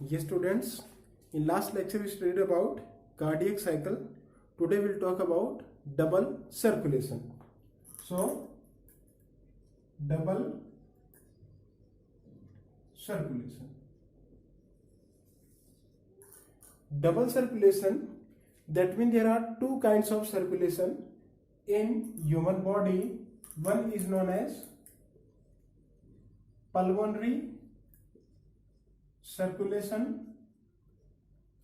Yes, students, in last lecture we studied about cardiac cycle. Today we'll talk about double circulation. So, double circulation. Double circulation, that means there are two kinds of circulation in human body. One is known as pulmonary circulation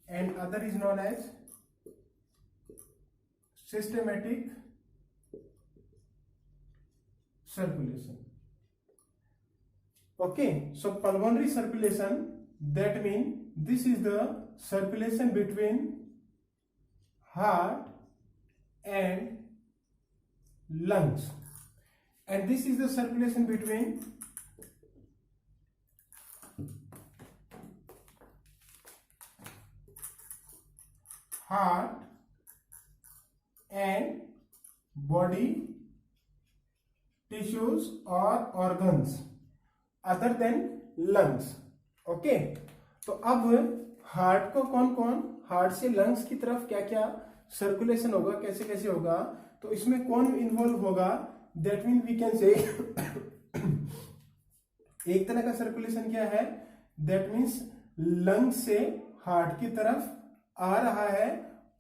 and other is known as systematic circulation. Okay, so pulmonary circulation, that means this is the circulation between heart and lungs, and this is the circulation between heart and body tissues or organs other than lungs. Okay, तो अब heart को कौन कौन, heart से lungs की तरफ क्या क्या सर्कुलेशन होगा, कैसे कैसे होगा, तो इसमें कौन इन्वॉल्व होगा, that mean we can say एक तरह का सर्कुलेशन क्या है, दैट मीन्स लंग्स से हार्ट की तरफ आ रहा है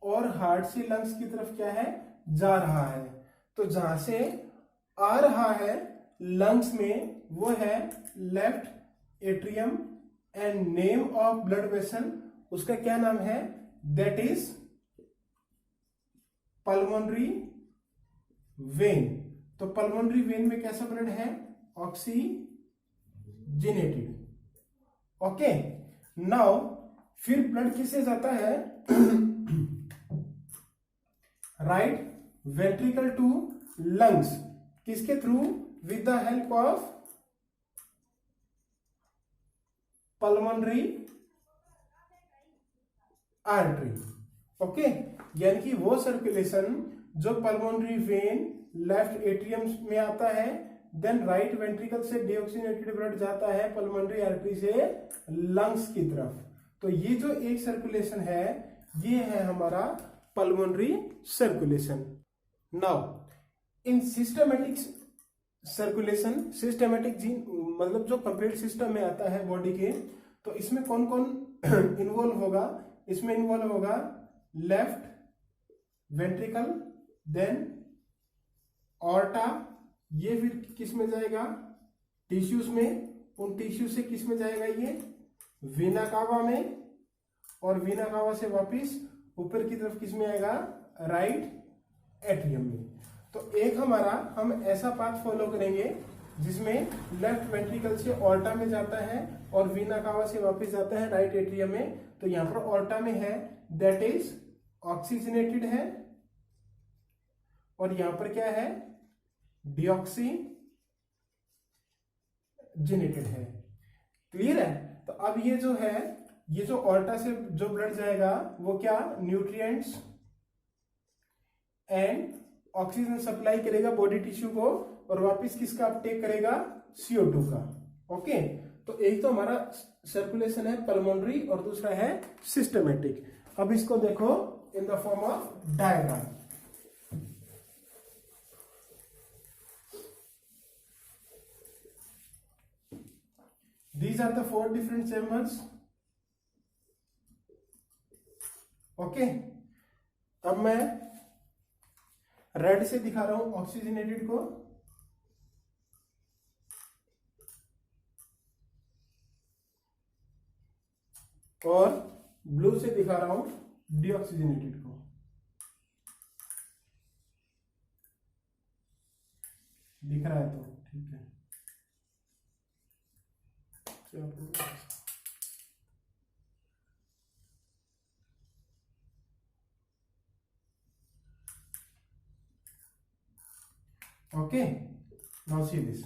और हार्ट से लंग्स की तरफ क्या है, जा रहा है. तो जहां से आ रहा है लंग्स में वो है left atrium and name of blood vessel उसका क्या नाम है, दैट इज पल्मोनरी वेन. तो पल्मोनरी वेन में कैसा ब्लड है, ऑक्सीजनेटेड. ओके, नाउ फिर ब्लड किससे जाता है, राइट वेंट्रिकल टू लंग्स, किसके through, with the help of pulmonary artery. Okay, यानी कि वो सर्कुलेशन जो पल्मोनरी वेन लेफ्ट एट्रियम में आता है, देन राइट वेंट्रिकल से डीऑक्सीजनेटेड ब्लड जाता है पल्मोनरी आर्टरी से लंग्स की तरफ. तो ये जो एक सर्कुलेशन है ये है हमारा pulmonary circulation. Now in systematic circulation, systematic gene मतलब जो कंप्लीट सिस्टम में आता है बॉडी के, तो इसमें कौन कौन इन्वॉल्व होगा, इसमें इन्वॉल्व होगा लेफ्ट वेंट्रिकल, देन ऑर्टा, ये फिर किस में जाएगा, टिश्यूज में, उन टिश्यू से किस में जाएगा, ये वीना कावा में, और वीना कावा से वापिस ऊपर की तरफ किस में आएगा, राइट एट्रियम में. तो एक हमारा हम ऐसा पाथ फॉलो करेंगे जिसमें लेफ्ट वेंट्रिकल से ऑर्टा में जाता है और वीना कावा से वापस जाता है राइट एट्रियम में. तो यहां पर ऑर्टा में है दैट इज ऑक्सीजनेटेड है और यहां पर क्या है, डीऑक्सीजनेटेड है. क्लियर है. तो अब ये जो है, ये जो ऑर्टा से जो ब्लड जाएगा वो क्या, न्यूट्रिएंट्स एंड ऑक्सीजन सप्लाई करेगा बॉडी टिश्यू को और वापस किसका अपटेक करेगा, CO2 का. ओके, तो एक तो हमारा सर्कुलेशन है पल्मोनरी और दूसरा है सिस्टमेटिक. अब इसको देखो in the form of diagram. These are the 4 different chambers. Okay, अब मैं रेड से दिखा रहा हूं ऑक्सीजनेटेड को, और ब्लू से दिखा रहा हूं डीऑक्सीजनेटेड को. दिख रहा है तो ठीक है. Okay, now see this.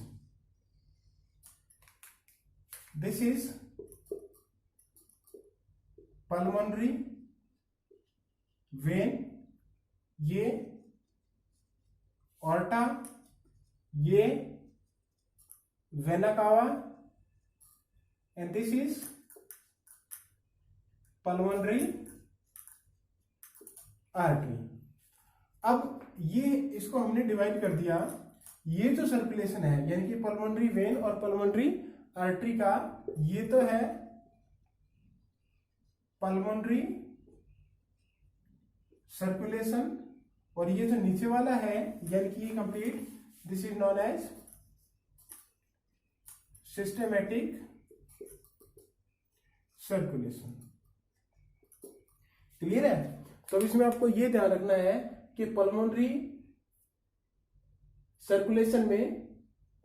This is pulmonary vein, ये ऑर्टा, ये vena cava, and this is pulmonary artery. अब ये इसको हमने डिवाइड कर दिया, ये जो सर्कुलेशन है यानी कि पल्मोनरी वेन और पल्मोनरी आर्टरी का, ये तो है पल्मोनरी सर्कुलेशन, और ये जो नीचे वाला है यानी कि complete, this is known as systematic circulation. Clear है? तो अब इसमें आपको ये ध्यान रखना है कि पल्मोनरी सर्कुलेशन में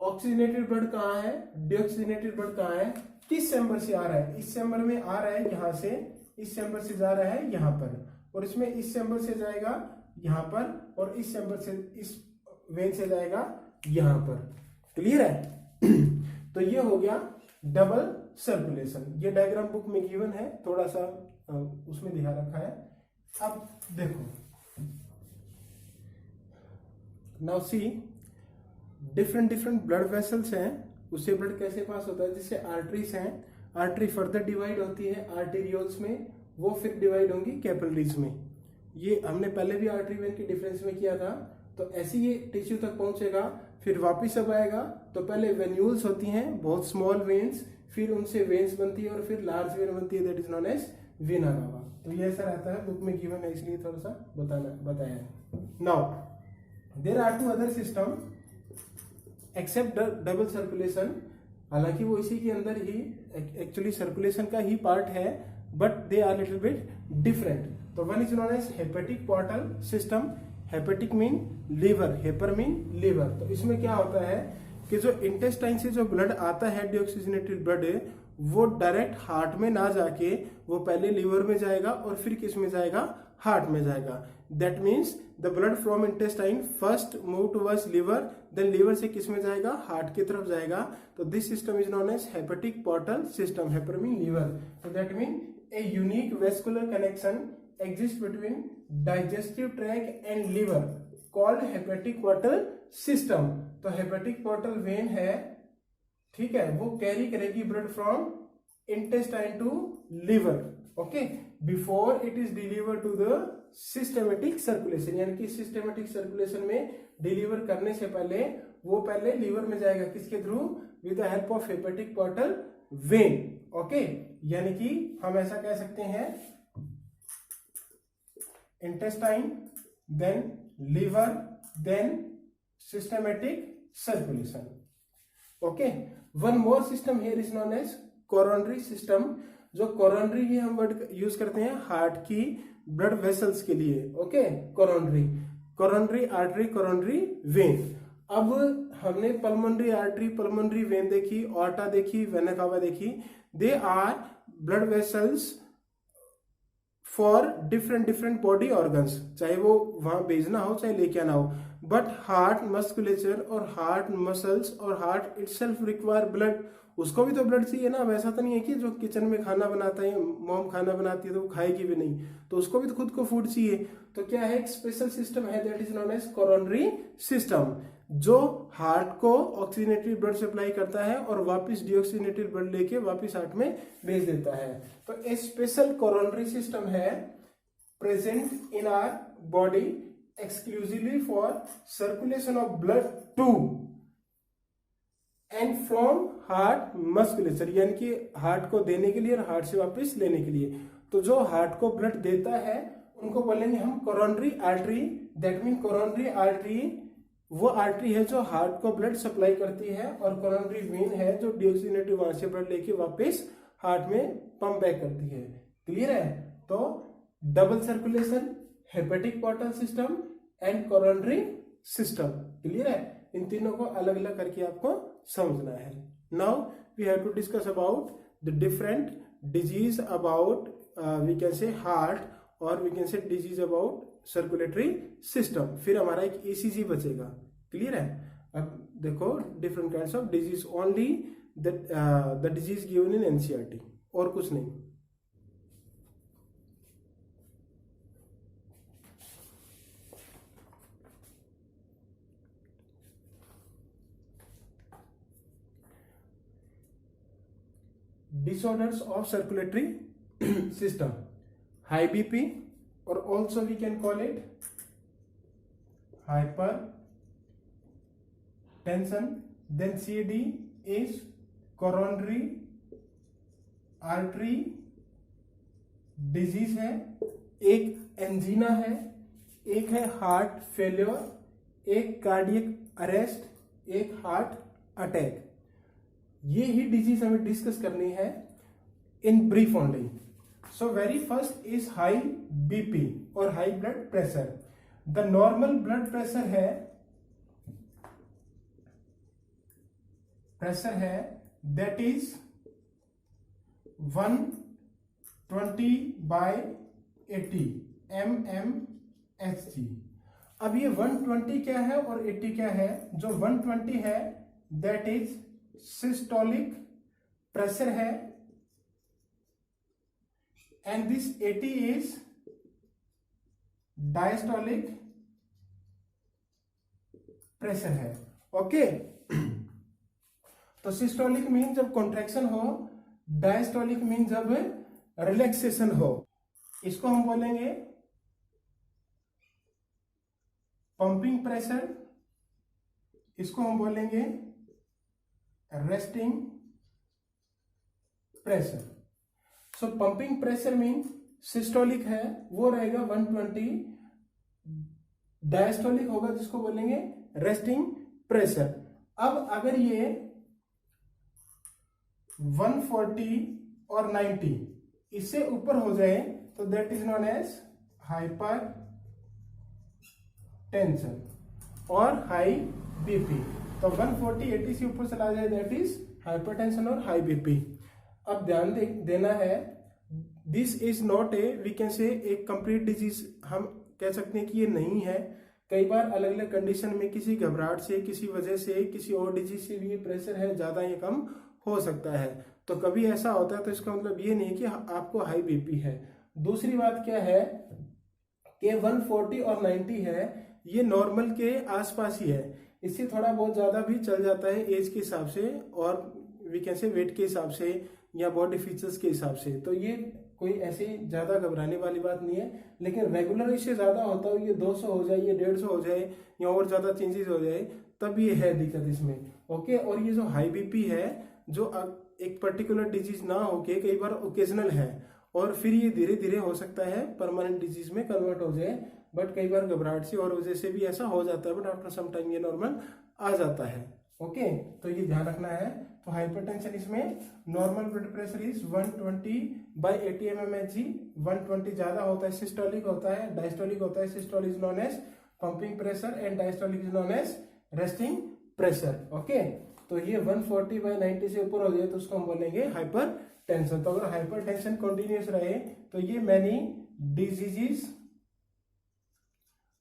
ऑक्सीजनेटेड ब्लड कहाँ है, डीऑक्सीजनेटेड ब्लड कहाँ है, किस चैम्बर से आ रहा है? इस चैम्बर में आ रहा है यहां से, इस चैम्बर से जा रहा है यहां पर, और इसमें इस चैम्बर से जाएगा यहां पर, और इस चैम्बर से, इस वेन से जाएगा यहां पर। क्लियर है? तो ये हो गया डबल सर्कुलेशन। ये डायग्राम बुक में गिवन है, थोड़ा सा उसमें दिखा रखा है। अब देखो, now see, different different blood vessels हैं, उससे ब्लड कैसे पास होता है? जिससे आर्टरीज हैं, आर्टरी फर्दर डिवाइड होती है आर्टेरियोल्स में, वो फिर डिवाइड होंगी कैपिलरीज में। ये हमने पहले भी आर्टरी वेन के डिफरेंस में किया था। तो ऐसे ये टिश्यू तक पहुंचेगा, फिर वापिस अब आएगा। तो पहले वेन्यूल्स होती हैं, बहुत स्मॉल वेन्स, फिर उनसे वेन्स बनती है, और फिर लार्ज वेन बनती है, that is known as vena cava. तो ये ऐसा रहता है, बुक में गिवन है, इसलिए थोड़ा सा बताया है। Now there are two other system except double circulation, हालांकि वो इसी के अंदर ही एक्चुअली सर्कुलेशन का ही पार्ट है, but they are little bit different. तो one is known as hepatic portal system. Hepatic mean liver, hepar mean liver. तो इसमें क्या होता है कि जो इंटेस्टाइन से जो ब्लड आता है, डीऑक्सीजनेटेड ब्लड, वो डायरेक्ट हार्ट में ना जाके वो पहले लीवर में जाएगा और फिर किस में जाएगा? हार्ट में जाएगा। That means the blood from intestine first move towards liver, then liver से किस में जाएगा? हार्ट की तरफ जाएगा। तो this system is known as hepatic portal system. Hepar mean liver. तो that mean a unique vascular connection exists between digestive tract and liver called hepatic portal system। तो hepatic portal vein है, ठीक है, वो कैरी करेगी blood from intestine to liver, okay, before it is deliver to the systematic circulation. यानी कि systematic circulation में deliver करने से पहले वो पहले लीवर में जाएगा, किसके through? With the help of hepatic portal vein, okay. यानी कि हम ऐसा कह सकते हैं, intestine, then liver, then systematic circulation, okay। one more system here is known as coronary system। जो coronary ही हम वर्ड यूज करते हैं हार्ट की ब्लड वेसल्स के लिए, okay. coronary artery, coronary vein। अब हमने पल्मोनरी आर्टरी, पल्मोनरी वेन देखी, ऑर्टा देखी, वेना कावा देखी। They are blood vessels for different different body organs, चाहे वो वहां भेजना हो चाहे लेके आना हो। बट हार्ट मस्कुलेचर और हार्ट मसल्स और हार्ट इटसेल्फ रिक्वायर ब्लड, उसको भी तो ब्लड चाहिए ना। वैसा तो नहीं है कि जो किचन में खाना बनाता है, मॉम खाना बनाती है तो वो खाएगी भी नहीं, तो उसको भी तो खुद को फूड चाहिए। तो क्या है, एक स्पेशल सिस्टम है, that is known as coronary system, जो हार्ट को ऑक्सीजनेटेड ब्लड सप्लाई करता है और वापस डीऑक्सीजनेटेड ब्लड लेके वापस हार्ट में भेज देता है। तो ए स्पेशल कोरोनरी सिस्टम है present in our body exclusively for circulation of blood to and from heart musculature, यानी कि हार्ट को देने के लिए और हार्ट से वापस लेने के लिए। तो जो हार्ट को ब्लड देता है उनको बोलेंगे हम coronary artery. That mean coronary artery वो आर्टरी है जो हार्ट को ब्लड सप्लाई करती है, और कोरोनरी वेन है जो डीऑक्सीजनेटेड वहां से ब्लड लेके वापस हार्ट में पंप बैक करती है। क्लियर है? तो double circulation, hepatic portal system and coronary system. Clear है? इन तीनों को अलग अलग करके आपको समझना है। Now we have to discuss about the different disease about we can say heart, और we can say disease about circulatory system. फिर हमारा एक ईसीजी बचेगा। क्लियर है? अब देखो, different kinds of disease, only the disease given in NCERT, और कुछ नहीं। Disorders of circulatory system. high BP, or also we can call it hypertension. Then CD is coronary artery disease है, एक angina है, एक है हार्ट फेल्योर, एक cardiac arrest, एक हार्ट अटैक। ये ही डिजीज हमें डिस्कस करनी है in brief only. So very first is high BP और high blood pressure. The normal blood pressure है दैट इज 120/80 mmHg। अब ये 120 क्या है और 80 क्या है? जो 120 है दैट इज सिस्टोलिक प्रेशर है, and this 80 is diastolic pressure है। ओके तो सिस्टोलिक मीन जब कॉन्ट्रैक्शन हो, डायस्टोलिक मीन जब रिलैक्सेशन हो। इसको हम बोलेंगे पंपिंग प्रेशर, इसको हम बोलेंगे resting pressure. So pumping pressure mean systolic है वो रहेगा 120, डायस्टोलिक होगा जिसको बोलेंगे रेस्टिंग प्रेशर। अब अगर ये 140 और 90 इससे ऊपर हो जाए तो that is known as hyper tension और हाई बीपी। तो 140-80 से ऊपर चला जाए दैट इज हाइपरटेंशन और हाई बीपी। अब ध्यान देना है, this is not we can say एक कंप्लीट डिजीज। हम कह सकते हैं कि ये नहीं है। कई बार अलग अलग कंडीशन में किसी घबराहट से, किसी वजह से, किसी और डिजीज से भी ये प्रेशर है ज्यादा या कम हो सकता है। तो कभी ऐसा होता है तो इसका मतलब ये नहीं कि आपको हाई बीपी है। दूसरी बात क्या है कि 140 और 90 है ये नॉर्मल के आसपास ही है। इससे थोड़ा बहुत ज्यादा भी चल जाता है एज के हिसाब से और वी कैन से वेट के हिसाब से या बॉडी फीचर्स के हिसाब से। तो ये कोई ऐसी ज्यादा घबराने वाली बात नहीं है। लेकिन रेगुलर इससे ज्यादा होता है, ये 200 हो जाए, ये 150 हो जाए या और ज्यादा चेंजेस हो जाए, तब ये है दिक्कत इसमें। ओके और ये जो हाई बीपी है जो एक पर्टिकुलर डिजीज ना होके कई बार ओकेजनल है और फिर ये धीरे धीरे हो सकता है परमानेंट डिजीज में कन्वर्ट हो जाए। बट कई बार घबराहट से और वजह से भी ऐसा हो जाता है, बट आफ्टर सम टाइम ये नॉर्मल आ जाता है। ओके तो ये ध्यान रखना है। तो हाइपरटेंशन इसमें normal blood pressure is 120/80 mmHg। 120 ज्यादा होता है सिस्टोलिक होता है, डायस्टोलिक होता है। Systolic is known as pumping pressure and diastolic is known as resting pressure. Okay तो ये 140/90 से ऊपर हो जाए तो उसको हम बोलेंगे हाइपर टेंशन। तो अगर हाइपर टेंशन कंटिन्यूस रहे तो ये मैनी डिजीजेस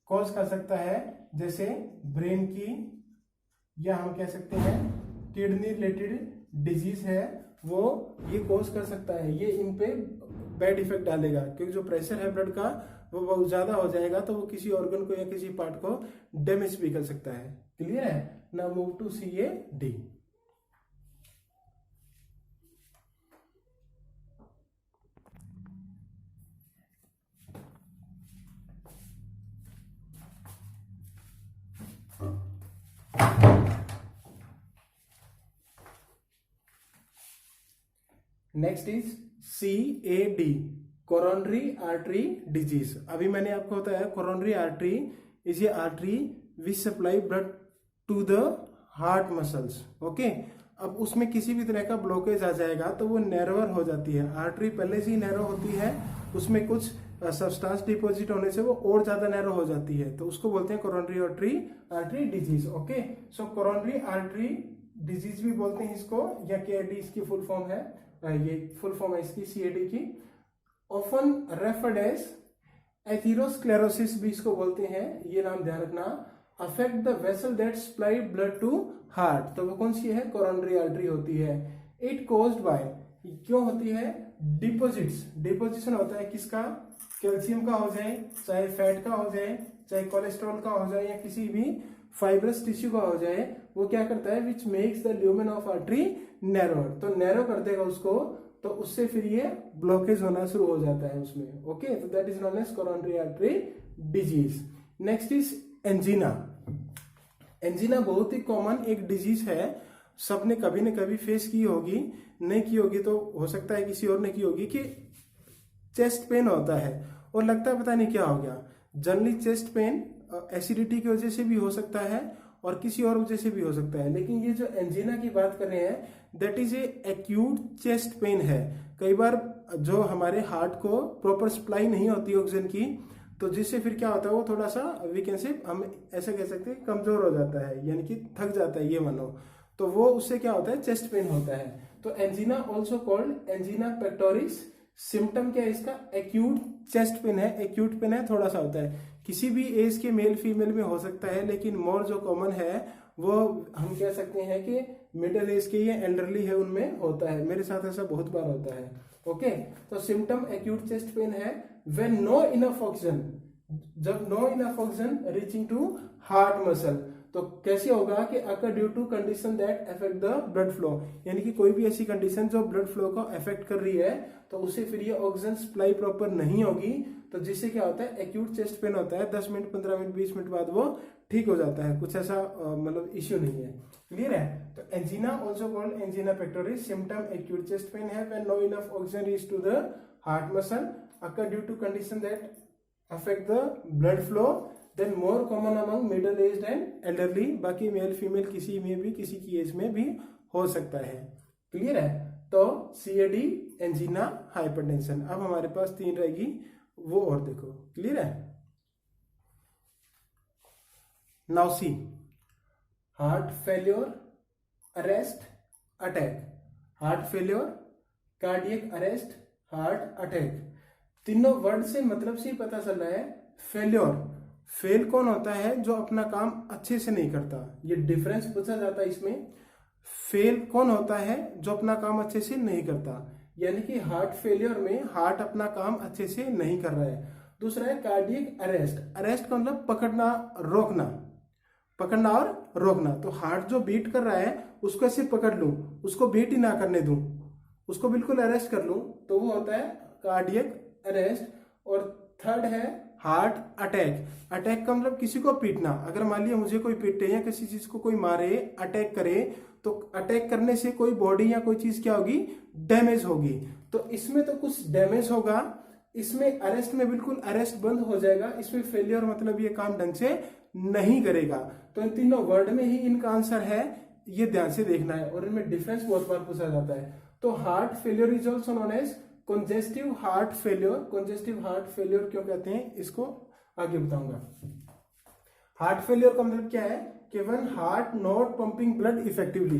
कॉज कर सकता है, जैसे ब्रेन की, या हम कह सकते हैं किडनी रिलेटेड डिजीज है वो ये कॉज कर सकता है। ये इन पे बैड इफेक्ट डालेगा क्योंकि जो प्रेशर है ब्लड का वो बहुत ज्यादा हो जाएगा तो वो किसी ऑर्गन को या किसी पार्ट को डैमेज भी कर सकता है। क्लियर है ना? Move to CAD। Next is CAD, coronary artery disease. अभी मैंने आपको बताया coronary artery is a artery which supply blood to the heart muscles. Okay अब उसमें किसी भी तरह का ब्लॉकेज आ जाएगा तो वो नैरोअर हो जाती है। आर्टरी पहले से ही नैरो होती है, उसमें कुछ सब्सटेंस डिपॉजिट होने से वो और ज्यादा नैरो हो जाती है, तो उसको बोलते हैं coronary artery disease. Okay so coronary artery disease भी बोलते हैं इसको, या KAD इसकी फुल फॉर्म है। ये फुल फॉर्म है इसकी CAD की। ऑफन रेफर्ड एज एथेरोस्क्लेरोसिस भी इसको बोलते हैं, ये नाम ध्यान रखना। Affect the vessel that supply blood to heart, तो वो कौन सी है? कोरोनरी आर्टरी होती है। इट कॉज्ड बाय, क्यों होती है? डिपोजिशन होता है किसका? कैल्शियम का हो जाए, चाहे फैट का हो जाए, चाहे कोलेस्ट्रॉल का हो जाए, या किसी भी फाइब्रस टिश्यू का हो जाए। वो क्या करता है? Which makes the lumen of artery narrow, तो नैरो कर देगा उसको, तो उससे फिर ये ब्लॉकेज होना शुरू हो जाता है उसमें। ओके, तो that is known as coronary artery disease. Next is angina. Angina बहुत ही कॉमन एक डिजीज है, सबने कभी न कभी फेस की होगी, नहीं की होगी तो हो सकता है किसी और ने की होगी, कि चेस्ट पेन होता है और लगता है पता नहीं क्या हो गया। जनरली चेस्ट पेन एसिडिटी की वजह से भी हो सकता है और किसी और वजह से भी हो सकता है, लेकिन ये जो एंजीना की बात कर रहे हैं that is a acute chest pain है। कई बार जो हमारे हार्ट को प्रॉपर सप्लाई नहीं होती ऑक्सीजन की, तो जिससे फिर क्या होता है वो थोड़ा सा वी कैन से हम ऐसा कह सकते हैं कमजोर हो जाता है, यानी कि थक जाता है ये मानो, तो वो उससे क्या होता है चेस्ट पेन होता है। तो angina also called angina pectoris. Symptom क्या है इसका, एक्यूट चेस्ट पेन है। एक्यूट पेन है, थोड़ा सा होता है, किसी भी एज के मेल फीमेल में हो सकता है, लेकिन मोर जो कॉमन है वो हम कह सकते हैं कि मिडिल एज के, ये एल्डरली है उनमें होता है। मेरे साथ ऐसा बहुत बार होता है। ओके, तो सिम्टम एक्यूट चेस्ट पेन है व्हेन नो इनफ ऑक्सीजन, जब no enough oxygen reaching to heart muscle. तो कैसे होगा कि occur due to condition that affect the blood flow, यानी कि कोई भी ऐसी कंडीशन जो ब्लड फ्लो को अफेक्ट कर रही है, तो उससे फिर ये ऑक्सीजन सप्लाई प्रॉपर नहीं होगी, तो जिससे क्या होता है एक्यूट चेस्ट पेन होता है। 10 मिनट 15 मिनट 20 मिनट बाद वो ठीक हो जाता है, कुछ ऐसा मतलब इश्यू नहीं है। क्लियर है? तो angina also called angina pectoris, symptom acute chest pain है when no enough oxygen reach to the heart muscle, occur due to condition that affect the blood flow, then more common among middle age and elderly. बाकी male female किसी में भी, किसी की as में भी हो सकता है। क्लियर है? तो सीएडी, एंजीना, हाइपरटेंशन। अब हमारे पास 3 रहेगी, वो और देखो। क्लियर है? Now see, heart failure, arrest, attack. Heart failure, cardiac arrest, heart attack. तीनों वर्ड से मतलब से ही पता चल रहा है फेल्योर। फेल कौन होता है, जो अपना काम अच्छे से नहीं करता, ये डिफरेंस पूछा जाता है इसमें। फेल कौन होता है, जो अपना काम अच्छे से नहीं करता, यानी कि हार्ट फेलियर में हार्ट अपना काम अच्छे से नहीं कर रहा है। दूसरा है कार्डियक अरेस्ट। अरेस्ट का मतलब पकड़ना, रोकना, पकड़ना और रोकना। तो हार्ट जो बीट कर रहा है उसको ऐसे पकड़ लूं, उसको बीट ही ना करने दूं, उसको बिल्कुल अरेस्ट कर लूं, तो वो होता है कार्डियक अरेस्ट। और थर्ड है हार्ट अटैक। अटैक का मतलब किसी को पीटना। अगर मान लिया मुझे कोई पीटे या किसी चीज को कोई मारे, अटैक करे, तो अटैक करने से कोई बॉडी या कोई चीज क्या होगी, डैमेज होगी। तो इसमें तो कुछ डैमेज होगा, इसमें अरेस्ट में बिल्कुल अरेस्ट बंद हो जाएगा, इसमें फेलियर मतलब ये काम ढंग से नहीं करेगा। तो इन तीनों वर्ड में ही इनका आंसर है, ये ध्यान से देखना है। और इनमें डिफरेंस बहुत बार पूछा जाता है। तो heart failure is also known as congestive heart failure. Congestive heart failure क्यों कहते हैं, इसको आगे बताऊंगा। हार्ट फेलियर का मतलब क्या है कि when heart not pumping blood effectively,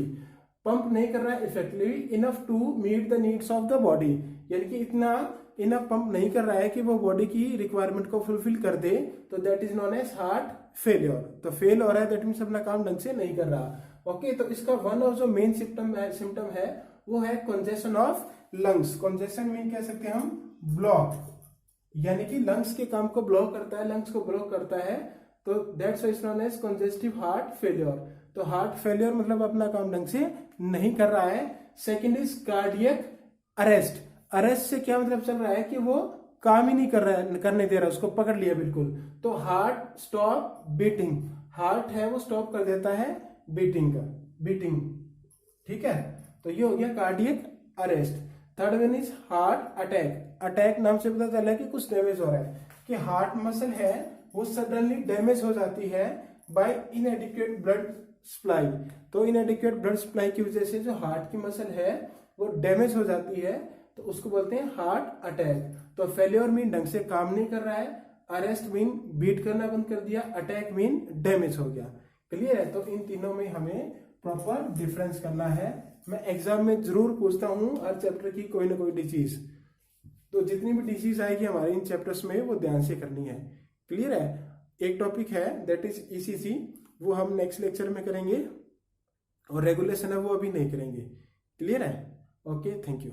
pump नहीं कर रहा है effectively enough to meet the needs of the body, यानी कि इतना इनफ पंप नहीं कर रहा है कि वो बॉडी की रिक्वायरमेंट को फुलफिल कर दे, तो that is known as heart failure. तो फेल हो रहा है, दैट मीन्स अपना काम ढंग से नहीं कर रहा। ओके, तो इसका वन ऑफ जो मेन सिम्टम है वो है congestion of lungs. Congestion mean कह सकते हैं हम ब्लॉक, यानी कि लंग्स के काम को ब्लॉक करता है, लंग्स को ब्लॉक करता है, तो that's why it's known as congestive heart failure. तो हार्ट फेलियर मतलब अपना काम ढंग से नहीं कर रहा है। Second is cardiac arrest. Arrest से क्या मतलब चल रहा है कि वो काम ही नहीं कर रहा है, करने दे रहा है, उसको पकड़ लिया बिल्कुल। तो हार्ट स्टॉप बीटिंग, हार्ट है वो स्टॉप कर देता है बीटिंग का, बीटिंग। ठीक है, तो ये हो गया cardiac arrest. Third one is heart attack. Attack नाम से पता चला है कि कुछ डैमेज हो रहा है, कि हार्ट मसल है वो सडनली डैमेज हो जाती है बाय इनएडिक्वेट ब्लड सप्लाई। तो इनएडिक्वेट ब्लड सप्लाई की वजह से जो हार्ट की मसल है वो डैमेज हो जाती है, तो उसको बोलते हैं हार्ट अटैक। तो फेलियर मीन ढंग से काम नहीं कर रहा है, अरेस्ट मीन बीट करना बंद कर दिया, अटैक मीन डैमेज हो गया। क्लियर है? तो इन तीनों में हमें प्रॉपर डिफरेंस करना है। मैं एग्जाम में जरूर पूछता हूं हर चैप्टर की कोई ना कोई डिजीज, तो जितनी भी डिजीज आएगी हमारे इन चैप्टर्स में वो ध्यान से करनी है। क्लियर है? एक टॉपिक है दैट इज ईसीसी, वो हम नेक्स्ट लेक्चर में करेंगे, और रेगुलेशन है वो अभी नहीं करेंगे। क्लियर है? Okay, thank you.